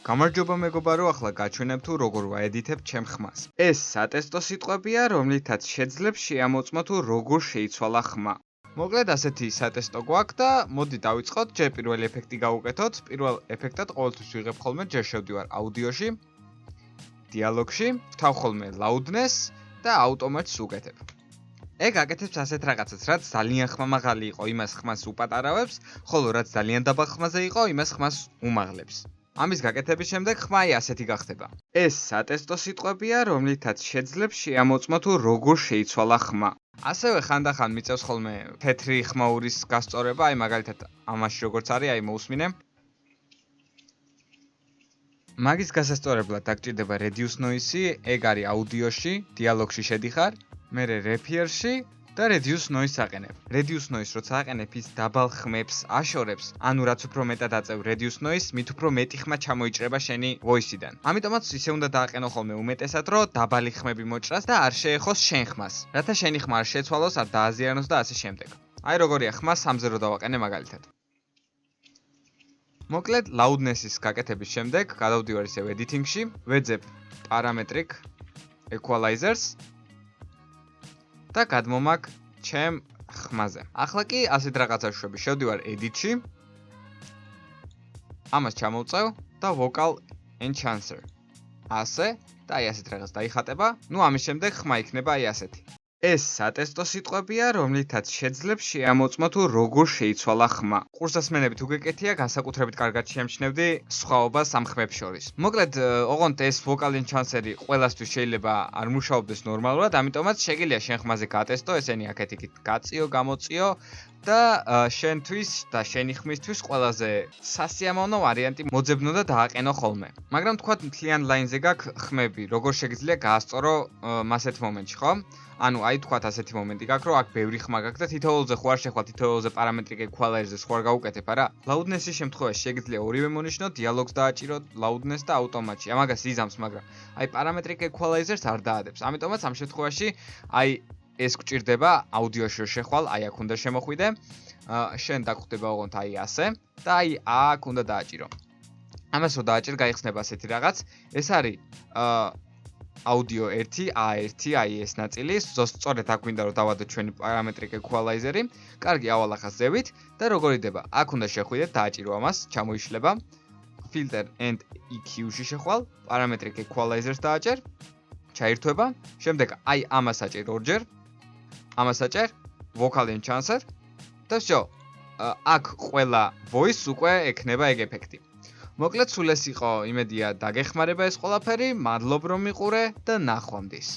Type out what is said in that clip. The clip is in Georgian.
გამარჯობა მეგობარო, ახლა გაჩვენებ თუ როგორ ვაედითებ ჩემ ხმას. ეს სატესტო სიტყვებია, რომლითაც შეძლებს შეამოწმო თუ როგორ შეიცვალა ხმა. მოკლედ ასეთი სატესტო გვაქვს და მოდი დავიწყოთ, ჯერ პირველი ეფექტი გავუკეთოთ. პირველ ეფექტად ყოველთვის ვიღებ ხოლმე, ჯერ შევდივარ აუდიოში, დიალოგში, ვთავ ხოლმე loudness და ავტომატს უკეთებ. ეგ აკეთებს ასეთ რაღაცას, რაც ძალიან ხმამაღალი იყო, იმას ხმას უპატარავებს, ხოლო რაც ძალიან დაბალ ხმაზე იყო, იმას ხმას უმაღლებს. ამის გაკეთების შემდეგ ხმა ასეთი გახდება. ეს სატესტო სიტყვებია, რომლითაც შეძლებს შეამოწმო თუ როგორ შეიცვალა ხმა. ასევე ხანდახან მიწევს ხოლმე თეთრი ხმაურის გასწორება, აი მაგალითად ამაში როგორც არის, აი მოусმინე. მაგის გასასწორებლად დაგჭირდება reduce noise-ი, ეგ არის აუდიოში, დიალოგში შედიხარ, მერე რეფიერში და reduce noise აყენებ. reduce noise როცა აყენებ ის დაბალ ხმებს აშორებს, ანუ რაც უფრო მეტად აწევ reduce noise, მით უფრო მეტი ხმა ჩამოიჭრება შენი voice-იდან. ამიტომაც ისე უნდა დააყენო ხოლმე უმეტესად, რომ დაბალი ხმები მოჭრას და არ შეეხოს შენ ხმას, რათა შენი ხმა არ შეცვალოს, არ დააზიანოს და ასე შემდეგ. აი როგორია ხმა 3-ზე რო დავაყენე მაგალითად. მოკლედ loudness-ის გაკეთების შემდეგ გადავდივარ ისევ editing-ში, ვეძებ parametric equalizers და გადმომაგ ჩემ ხმაზე. ახლა კი ასეთ რაღაცას ვშვები, შევდივარ edit-ში, ამას ჩამოვწევ და vocal enhancer. ასე და აი ასეთ რაღაც დაიხატება. ნუ ამის შემდეგ ხმა იქნება აი ასეთი. ეს სატესტო სიტყვებია, რომლითაც შეძლებს შეამოწმო თუ როგორ შეიცვალა ხმა. ყურსასმენებით უგეკეთია, განსაკუთრებით კარგად შეამჩნევდი სხვაობას ამ ხმებს შორის. მოკლედ, ოღონდ ეს vocal enhancer-ი ყველასთვის შეიძლება არ მუშაობდეს ნორმალურად, ამიტომაც შეგიძლია შენ ხმაზე გატესტო, ესენი აქეთ-იქით გაწიო, გამოწიო და შენთვის და შენი ხმისთვის ყველაზე სასიამოვნო ვარიანტი მოძებნო და დააყენო ხოლმე. მაგრამ თქვათ მთლიან ლაინზე გაქვს ხმები, როგორ შეგიძლია გაასწორო ასეთ მომენტში, ხო? ანუ აი თქვათ ასეთი მომენტი გაქვს, რომ აქ ბევრი ხმა გაქვს და თითოეულზე ხო არ შეხვალ, თითოეულზე parametric equalizers ხო არ გავუკეთებ, არა? loudness-ის შემთხვევაში შეგიძლია ორივე მონიშნო, dialogs დააჭიროთ, loudness და ავტომატში. ამაგას იზამს, მაგრამ აი parametric equalizers არ დაადებს. ამიტომაც ამ შემთხვევაში აი ეს გვჭირდება აუდიოში რო შეხვალ, აი აქ უნდა შემოხვიდე. შენ დაგხვდება ოღონდ აი ასე და აი აქ უნდა დააჭირო. ამას რო დააჭირ, გაიხსნება ასეთი რაღაც. ეს არის audio 1, A1, აი ეს ნაწილი, სწორედ აქ გვინდა რომ დავადოთ ჩვენი parametric equalizer-ი. კარგი, ავალახა ზევით და როგორ იდება? აქ უნდა შეხვიდეთ, დააჭირო ამას, ჩამოიშლება. filter and EQ-ში შეხვალ, parametric equalizers დააჭერ, ჩაირთვება. შემდეგ აი ამას აჭერ ორჯერ. ამას აჭერ vocal enhancer და всё. აქ ყველა voice უკვე ექნება ეგ ეფექტი. მოკლედ სულ ეს იყო, იმედია დაგეხმარება ეს ყველაფერი, მადლობ რომ მიყურე და ნახვამდის.